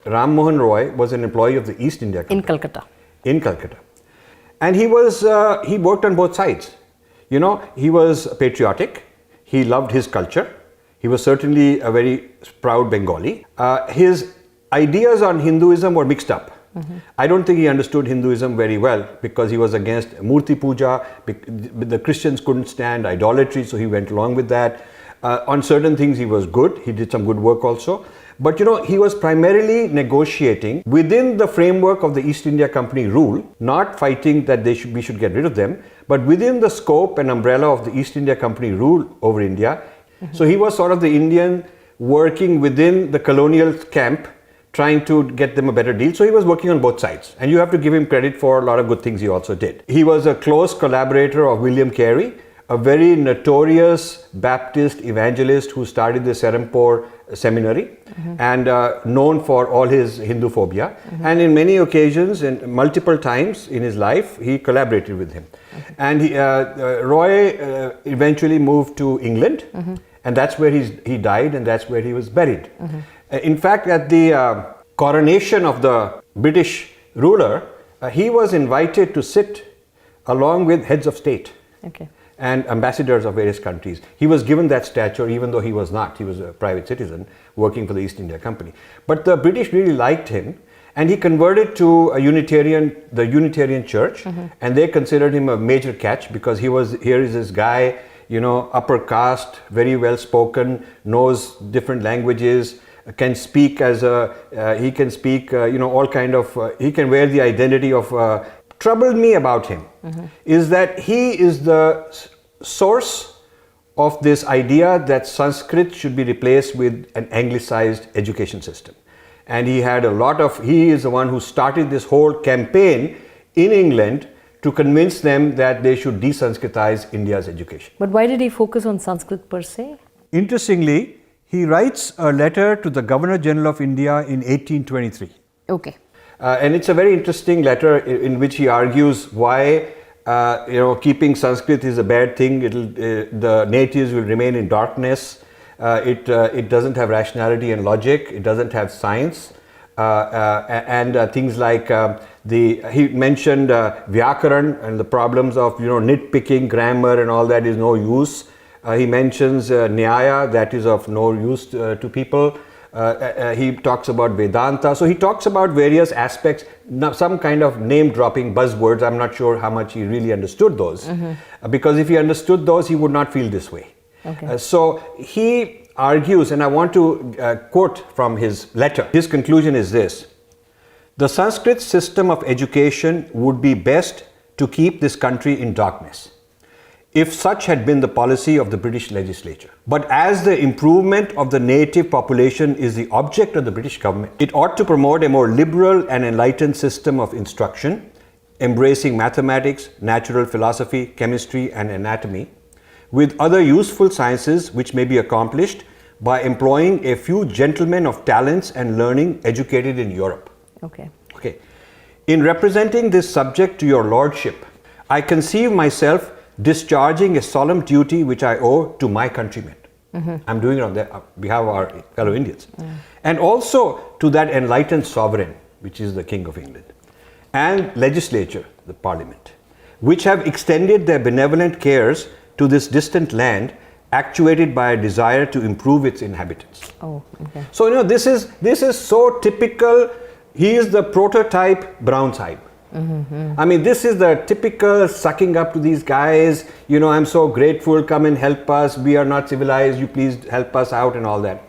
Ram Mohan Roy was an employee of the East India Company. In Calcutta. In Calcutta. And he worked on both sides. You know, he was patriotic. He loved his culture. He was certainly a very proud Bengali. His ideas on Hinduism were mixed up. I don't think he understood Hinduism very well because he was against Murti Puja. The Christians couldn't stand idolatry, so he went along with that. On certain things he was good. He did some good work also. But you know, he was primarily negotiating within the framework of the East India Company rule, not fighting that we should get rid of them, but within the scope and umbrella of the East India Company rule over India. So he was sort of the Indian working within the colonial camp, trying to get them a better deal. So he was working on both sides. And you have to give him credit for a lot of good things he also did. He was a close collaborator of William Carey, a very notorious Baptist evangelist who started the Serampore seminary and known for all his Hindu phobia. And in many occasions and multiple times in his life, he collaborated with him. And Roy eventually moved to England, and that's where he died, and that's where he was buried. In fact, at the coronation of the British ruler, he was invited to sit along with heads of state. And ambassadors of various countries. He was given that stature even though he was not. He was a private citizen working for the East India Company. But the British really liked him, and he converted to the Unitarian Church, and they considered him a major catch because here is this guy, you know, upper caste, very well spoken, knows different languages, can speak he can speak, you know, all kind of, he can wear the identity of troubled me about him is that he is the source of this idea that Sanskrit should be replaced with an anglicized education system. And he is the one who started this whole campaign in England to convince them that they should de-Sanskritize India's education. But why did he focus on Sanskrit per se? Interestingly, he writes a letter to the Governor General of India in 1823. Okay. And it's a very interesting letter in which he argues why keeping Sanskrit is a bad thing. The natives will remain in darkness. It doesn't have rationality and logic. It doesn't have science. And things like he mentioned Vyakaran and the problems of nitpicking, grammar and all that is no use. He mentions Nyaya, that is of no use to people. He talks about Vedanta. So he talks about various aspects, some kind of name-dropping buzzwords. I'm not sure how much he really understood those. Because if he understood those, he would not feel this way. Okay. So he argues, and I want to quote from his letter. His conclusion is this: the Sanskrit system of education would be best to keep this country in darkness, if such had been the policy of the British legislature. But as the improvement of the native population is the object of the British government, it ought to promote a more liberal and enlightened system of instruction, embracing mathematics, natural philosophy, chemistry, and anatomy, with other useful sciences which may be accomplished by employing a few gentlemen of talents and learning educated in Europe. Okay. In representing this subject to your lordship, I conceive myself discharging a solemn duty which I owe to my countrymen. I'm doing it on behalf of our fellow Indians. And also to that enlightened sovereign, which is the King of England, and legislature, the Parliament, which have extended their benevolent cares to this distant land, actuated by a desire to improve its inhabitants. So this is so typical. He is the prototype Brown Sahib. I mean, this is the typical sucking up to these guys, I'm so grateful, come and help us, we are not civilized, you please help us out and all that.